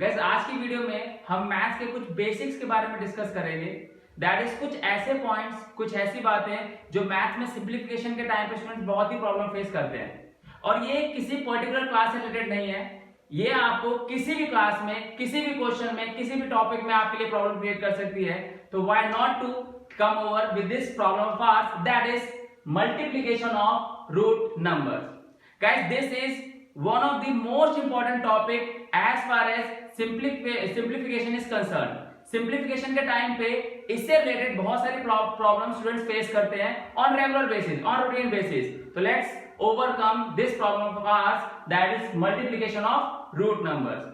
Guys आज की video में हम मैथ्स के कुछ बेसिक्स के बारे में डिस्कस करेंगे। दैट इज कुछ ऐसे पॉइंट्स, कुछ ऐसी बातें जो मैथ्स में सिंप्लीफिकेशन के टाइम पे स्टूडेंट्स बहुत ही प्रॉब्लम फेस करते हैं। और ये किसी पर्टिकुलर क्लास से रिलेटेड नहीं है, ये आपको किसी भी क्लास में, किसी भी क्वेश्चन में, किसी भी टॉपिक में आपके लिए प्रॉब्लम क्रिएट कर सकती है। तो why not to come over with this problem of ours, that is multiplication of root numbers. Guys, this is one of the most important topic as far as simplification is concerned. Simplification के time पे इससे related बहुत सारी problem students face करते हैं on regular basis, on routine basis. तो let's overcome this problem of ours, that is multiplication of root numbers.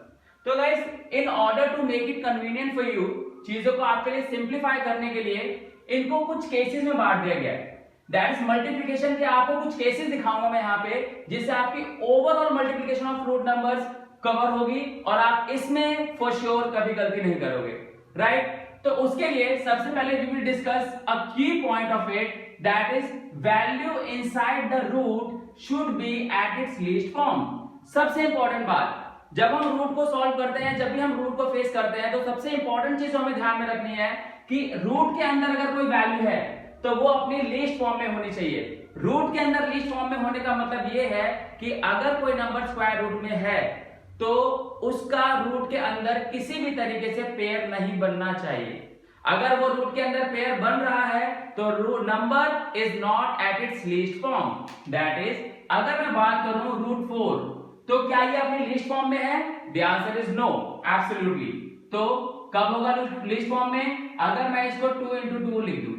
तो guys, in order to make it convenient for you, चीजों को आपके लिए सिंप्लीफाई करने के लिए इनको कुछ केसेस में बांट दिया गया है। दैट इज मल्टीप्लिकेशन के आपको कुछ केसेस दिखाऊंगा मैं यहाँ पे, जिससे आपकी overall multiplication of root numbers cover होगी और आप इसमें फॉर श्योर कभी गलती नहीं करोगे, राइट? तो उसके लिए सबसे पहले we will discuss a key point of it, that is value inside the root should be at its least form. सबसे इंपॉर्टेंट बात, जब हम रूट को सॉल्व करते हैं, जब भी हम रूट को फेस करते हैं, तो सबसे इंपॉर्टेंट चीज हमें ध्यान में रखनी है कि रूट के अंदर अगर कोई वैल्यू है तो वो अपनी लीस्ट फॉर्म में होनी चाहिए। रूट के अंदर लीस्ट फॉर्म में होने का मतलब ये है कि अगर कोई नंबर स्क्वायर रूट में है तो उसका रूट के अंदर किसी भी तरीके से पेयर नहीं बनना चाहिए। अगर वो रूट के अंदर पेयर बन रहा है तो number is not at its least form. That is, अगर मैं बात करूं रूट 4, तो क्या ये अपनी लीस्ट फॉर्म में है? The answer is no, absolutely. तो कब होगा लीस्ट फॉर्म में? अगर मैं इसको 2 into 2 लिख दूं।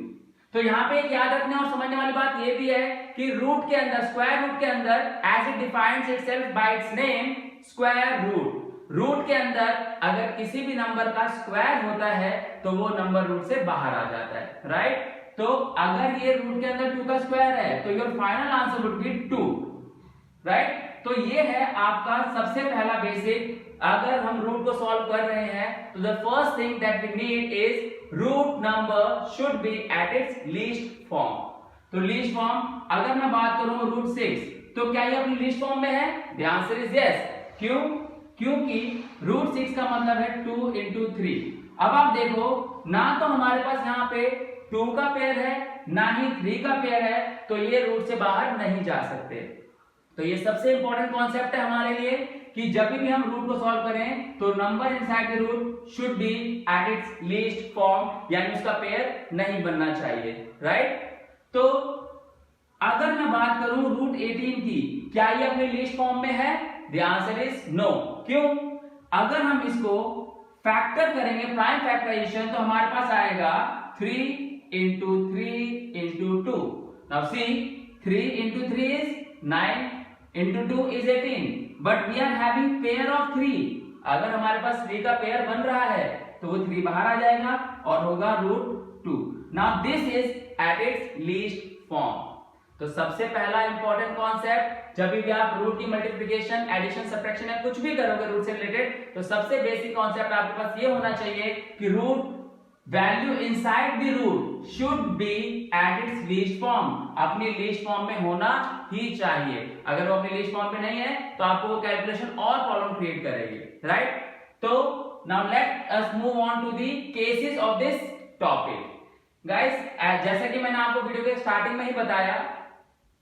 तो यहाँ पे एक याद रखने और समझने वाली बात ये भी है कि रूट के अंदर, स्क्वायर रूट के अंदर, as it defines itself by its name, square root, root के अंदर अगर किसी भी नंबर का स्क्वायर होता है तो वो नंबर रूट से बाहर आ जाता है, राइट? तो अगर ये रूट के अंदर 2 का स्क्वायर है तो your final answer would B 2, right? तो ये है आपका सबसे पहला बेसिक। अगर हम रूट को सॉल्व कर रहे हैं तो the first thing that we need is root number should be at its least form. तो लीस्ट फॉर्म, अगर मैं बात करूं रूट 6, तो क्या ये अपनी लीस्ट फॉर्म में है? The answer is yes. क्यों? क्योंकि रूट 6 का मतलब है 2 into 3। अब आप देखो, ना तो हमारे पास यहाँ पे 2 का पेयर है, ना ही 3 का पेयर है, तो ये रूट से बाहर नहीं जा सकते। तो ये सबसे इंपॉर्टेंट कॉन्सेप्ट है हमारे लिए कि जब भी हम रूट को सॉल्व करें तो number inside the root should be at its least form, यानी उसका पेयर नहीं बनना चाहिए, राइट? तो अगर मैं बात करूं रूट 18 की, क्या ये अपने लीस्ट फॉर्म में है? The answer is no. क्यों? अगर हम इसको फैक्टर करेंगे, प्राइम फैक्टराइजेशन, तो हमारे पास आएगा 3 into 3 into 2। Now see, 3 into 3 is 9 into 2 is 18, but we are having pair of 3। अगर हमारे पास 3 का पेयर बन रहा है तो वो 3 बाहर आ जाएगा और होगा root 2। Now this is at its least form। तो सबसे पहला इंपॉर्टेंट कॉन्सेप्ट, जब भी आप रूट की मल्टीप्लिकेशन, एडिशन, सब्ट्रैक्शन या कुछ भी करोगे रूट से रिलेटेड, तो सबसे बेसिक कॉन्सेप्ट आपके पास ये होना चाहिए कि root value inside the root should be at its least form, अपनी लीस्ट फॉर्म में होना ही चाहिए। अगर वो अपनी लीस्ट फॉर्म में नहीं है तो आपको वो कैलकुलेशन और प्रॉब्लम क्रिएट करेगी, राइट? तो now let us move on to the cases of this topic. Guys, जैसा कि मैंने आपको वीडियो के स्टार्टिंग में ही बताया,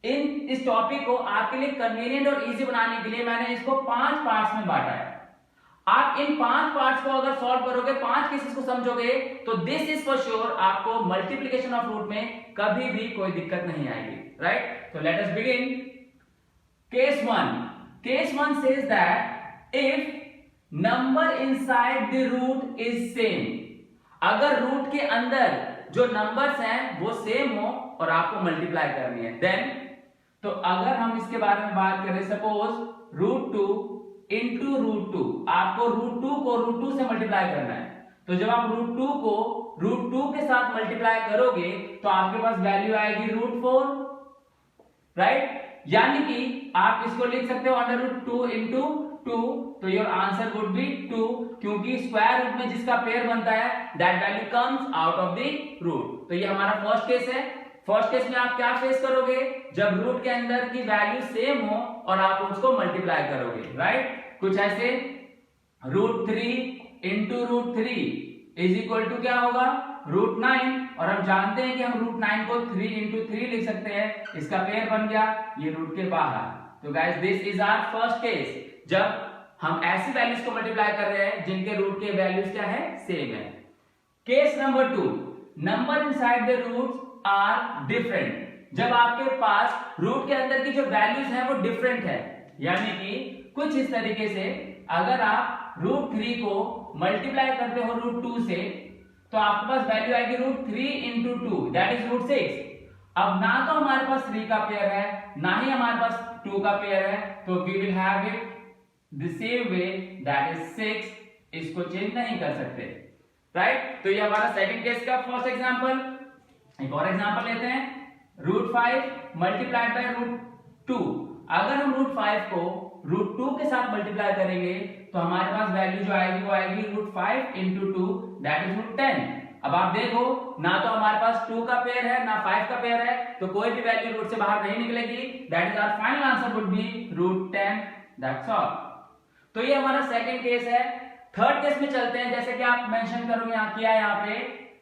इस टॉपिक को आपके लिए कन्वीनियंट और इजी बनाने के लिए मैंने इसको 5 पार्ट्स में बांटा है। आप इन 5 पार्ट्स को अगर सॉल्व करोगे, 5 केसेस को समझोगे, तो दिस इज फॉर श्योर आपको मल्टीप्लिकेशन ऑफ रूट में कभी भी कोई दिक्कत नहीं आएगी, राइट? तो let us begin. Case 1। Case 1 says that if number inside the root is same, अगर रूट के अंदर जो नंबर्स हैं वो सेम हो और आपको मल्टीप्लाई करनी है, देन, तो अगर हम इसके बारे में बात करें, सपोज रूट 2 into रूट 2, आपको रूट 2 को रूट 2 से मल्टीप्लाई करना है। तो जब आप रूट 2 को रूट 2 के साथ मल्टीप्लाई करोगे तो आपके पास वैल्यू आएगी रूट 4, राइट? यानी कि आप इसको लिख सकते हो अंडर रूट 2 into 2, तो योर आंसर वुड बी 2, क्योंकि स्क्वायर रूट में जिसका पेयर बनता है that value comes out of the root. तो ये हमारा फर्स्ट केस है। फर्स्ट केस में आप क्या फेस करोगे? जब रूट के अंदर की वैल्यू सेम हो और आप उसको मल्टीप्लाई करोगे, राइट? कुछ ऐसे √3 इंटू √3 इज इक्वल टू क्या होगा, √9। और हम जानते हैं कि हम √9 को 3 इंटू 3 लिख सकते हैं, इसका पेयर बन गया ये रूट के बाहर। तो guys this is our first case, जब हम ऐसी वैल्यूज को मल्टीप्लाई कर रहे हैं जिनके रूट के वैल्यूज क्या है, सेम है। Case number 2, number inside the roots are different. जब आपके पास रूट के अंदर की जो वैल्यूज है वो डिफरेंट है, यानी कि कुछ इस तरीके से, अगर आप √3 को मल्टीप्लाई करते हो √2 से तो आपके पास वैल्यू आएगी √3 इंटू 2 दैट इज √6। अब ना तो हमारे पास 3 का पेयर है ना ही हमारे पास 2 का पेयर है, तो we will have it the same way that is 6, इसको चेंज नहीं कर सकते, राइट। तो ये हमारा सेकंड केस का फर्स्ट एग्जांपल। एक और एग्जांपल लेते हैं, √5 मल्टीप्लाइड बाय √2। अगर हम √5 को √2 के साथ मल्टीप्लाई करेंगे तो हमारे पास वैल्यू जो आएगी वो आएगी √5 इंटू 2 दैट इज √10। अब आप देखो, ना तो हमारे पास 2 का पेयर है ना 5 का पेयर है, तो कोई भी वैल्यू रूट से बाहर नहीं निकलेगी, that is our final answer would be √10, that's all. तो ये हमारा सेकंड केस है। थर्ड केस में चलते हैं, जैसे कि आप मेंशन करोगे यहाँ किया है, यहाँ पे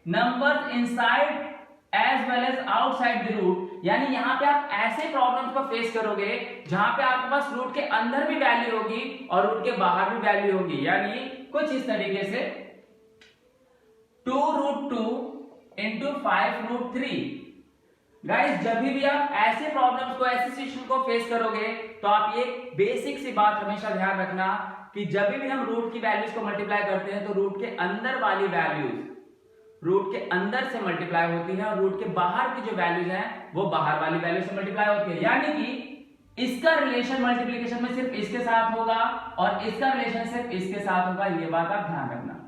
number inside as well as outside the root, यानी यहाँ पे आप ऐसे प्रॉब्लम्स को फेस करोगे जहां पे आपके पास रूट के अंदर भी वैल्यू होगी और रूट के बाहर भी वैल्यू होगी, यानी कुछ इस तरीके से 2√2 इंटू 5√3। गाइस जब भी आप ऐसे प्रॉब्लम्स को, ऐसे सिचुएशन को फेस करोगे तो आप ये बेसिक सी बात हमेशा ध्यान रखना कि जब भी हम रूट की वैल्यूज को मल्टीप्लाई करते हैं तो रूट के अंदर वाली वैल्यूज रूट के अंदर से मल्टीप्लाई होती है और रूट के बाहर की जो वैल्यूज हैं वो बाहर वाली वैल्यू से मल्टीप्लाई होती है, यानी कि इसका रिलेशन मल्टीप्लिकेशन में सिर्फ इसके साथ होगा और इसका रिलेशन सिर्फ इसके साथ होगा, ये बात आप ध्यान रखना।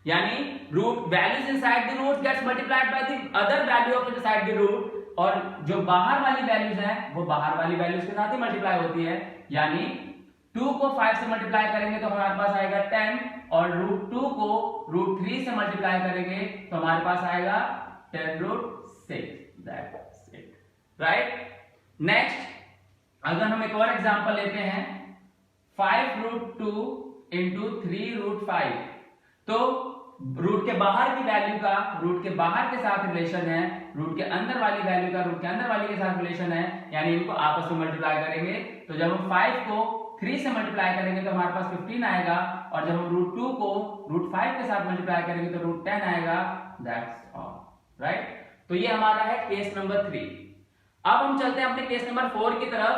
यानी root values inside the root gets multiplied by the other value of inside the root, और जो बाहर वाली वैल्यूज हैं वो बाहर वाली वैल्यूज के साथ ही मल्टीप्लाई होती है। यानी 2 को 5 से मल्टीप्लाई करेंगे तो हमारे पास आएगा 10, और √2 को √3 से मल्टीप्लाई करेंगे तो हमारे पास आएगा 10√6, दैट्स इट, राइट। नेक्स्ट अगर हम एक और एग्जांपल लेते हैं, 5√2 इंटू 3√5, तो रूट के बाहर की वैल्यू का रूट के बाहर के साथ रिलेशन है, रूट के अंदर वाली वैल्यू का रूट के अंदर वाली के साथ रिलेशन है, यानी इनको आपस में मल्टीप्लाई करेंगे तो जब हम 5 को 3 से मल्टीप्लाई करेंगे तो हमारे पास 15 आएगा, और जब हम √2 को √5 के साथ मल्टीप्लाई करेंगे तो √10 आएगा, दैट्स ऑल, राइट। तो ये हमारा है केस नंबर 3। अब हम चलते हैं अपने केस नंबर 4 की तरफ।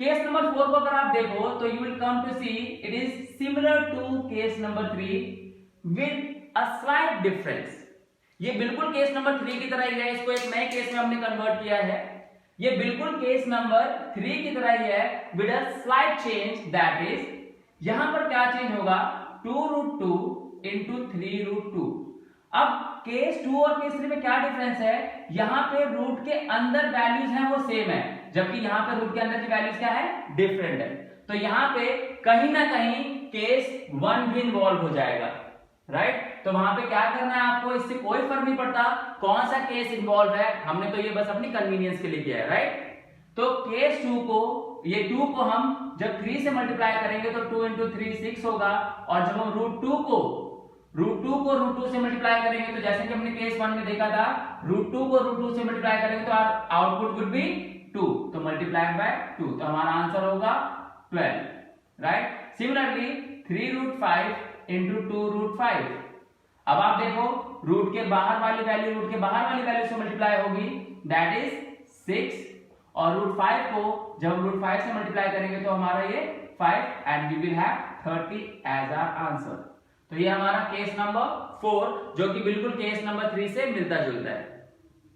केस नंबर 4 को अगर आप देखो तो you will come to see it is similar to case number 3 with a slight difference. ये बिल्कुल केस नंबर 3 की तरह ही है, इसको एक नए केस में हमने कन्वर्ट किया है। ये बिल्कुल केस नंबर 3 की तरह ही है with a slight change, that is यहां पर क्या चेंज होगा, 2√2 इंटू 3√2। अब केस 2 और केस 3 में क्या डिफरेंस है, यहां पे रूट के अंदर वैल्यूज हैं वो सेम है, जबकि यहां पे रूट के अंदर की वैल्यूज क्या है, डिफरेंट है। तो यहां पे कहीं ना कहीं केस 1 भी इन्वॉल्व हो जाएगा, राइट। तो वहां पे क्या करना है आपको, इससे कोई फर्क नहीं पड़ता कौन सा केस इन्वॉल्व है, हमने तो ये बस अपनी कन्वीनियंस के लिए किया है, राइट। तो केस 2 को, ये 2 को हम जब 3 से मल्टीप्लाई करेंगे तो 2 इंटू 3 6 होगा, और जब हम √2 को √2 से मल्टीप्लाई करेंगे तो जैसे कि हमने केस 1 में देखा था, √2 को √2 से मल्टीप्लाई करेंगे तो आउटपुट वुड बी 2, तो मल्टीप्लाइड बाय 2, तो हमारा आंसर होगा 12, राइट। सिमिलरली 3√5 इंटू 2√5, अब आप देखो रूट के बाहर वाली वैल्यू रूट के बाहर वाली वैल्यू से मल्टीप्लाई होगी, दैट इज 6, और √5 को जब हम √5 से मल्टीप्लाई करेंगे तो हमारा ये 5 and we will have 30 as our answer. तो ये हमारा केस नंबर 4 जो कि बिल्कुल केस नंबर 3 से मिलता जुलता है।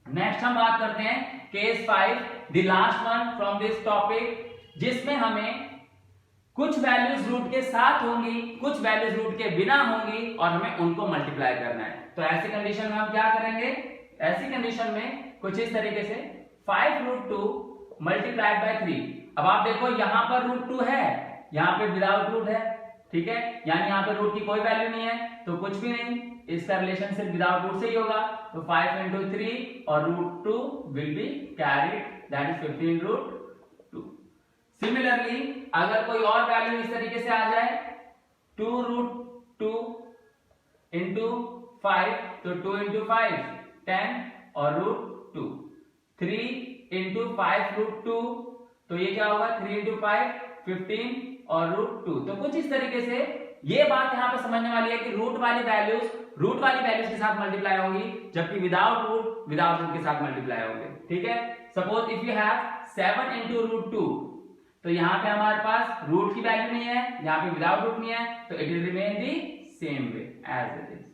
नेक्स्ट हम बात करते हैं case 5, the last one from this topic, जिसमें हमें कुछ वैल्यूज रूट के साथ होंगी, कुछ वैल्यूज रूट के बिना होंगी और हमें उनको मल्टीप्लाई करना है। तो ऐसी कंडीशन में हम क्या करेंगे, ऐसी कंडीशन में कुछ इस तरीके से 5√2 मल्टीप्लाइड बाय 3। अब आप देखो यहां पर √2 है, यहां पे विदाउट रूट है, ठीक है, यानी यहां पे रूट की कोई वैल्यू नहीं है तो कुछ भी नहीं, इसका रिलेशन सिर्फ विदाउट रूट से ही होगा। तो 5 इंटू 3 और √2 will be carried, that is 15√2। Similarly अगर कोई और वैल्यू इस तरीके से आ जाए 2√3 2 इंटू 5, तो 2 इंटू 5 10 और रूट 2, 3 इंटू 5 रूट 2, तो ये क्या होगा 3 इंटू 5 15 और रूट 2। तो कुछ इस तरीके से ये बात यहाँ पे समझने वाली है कि रूट वाली वैल्यूज के साथ मल्टीप्लाई होंगी, जबकि विदाउट रूट के साथ मल्टीप्लाई होंगे। ठीक है, suppose if you have 7 into root 2, तो यहाँ पे हमारे पास रूट की वैल्यू नहीं है, यहाँ पे विदाउट रूट नहीं है, तो it will remain the same way as it is,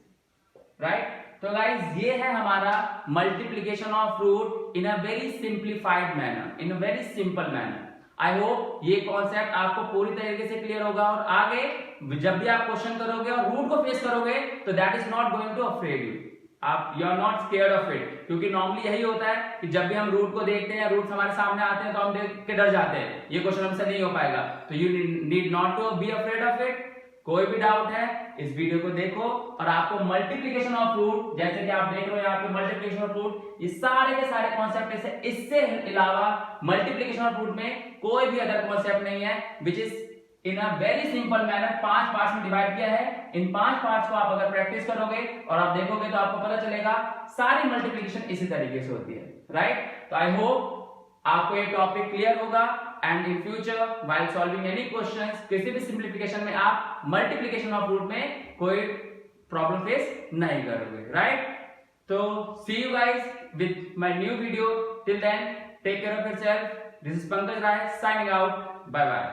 right. तो गाइज ये है हमारा multiplication of root in a very simplified manner, in a very simple manner. I hope ये कॉन्सेप्ट आपको पूरी तरीके से क्लियर होगा, और आगे जब भी आप क्वेश्चन करोगे और रूट को फेस करोगे तो that is not going to afraid you, आप you are not scared of it, क्योंकि नॉर्मली यही होता है कि जब भी हम रूट को देखते हैं, रूट हमारे सामने आते हैं, तो हम देख के डर जाते हैं, ये क्वेश्चन हमसे नहीं हो पाएगा। तो you need not to be afraid of it. कोई भी डाउट है इस वीडियो को देखो, और आपको मल्टीप्लिकेशन ऑफ रूट, जैसे कि आप देख रहे हो यहाँ पे मल्टीप्लिकेशन ऑफ रूट, ये सारे के सारे कॉन्सेप्ट, इससे अलावा मल्टीप्लिकेशन ऑफ रूट में कोई भी अदर कॉन्सेप्ट नहीं है, which is in a very simple manner 5 parts में डिवाइड किया है। इन 5 पार्ट्स को आप अगर प्रैक्टिस करोगे और आप देखोगे तो आपको पता चलेगा सारी मल्टीप्लिकेशन इसी तरीके से होती है, राइट। तो आई होप आपको ये टॉपिक क्लियर होगा, and in future while solving any questions, किसी भी सिंप्लीफिकेशन में आप मल्टीप्लिकेशन ऑफ रूट में कोई प्रॉब्लम फेस नहीं करोगे, राइट। तो see you guys with my new video, till then take care of yourself, this is Pankaj Rai signing out, bye bye.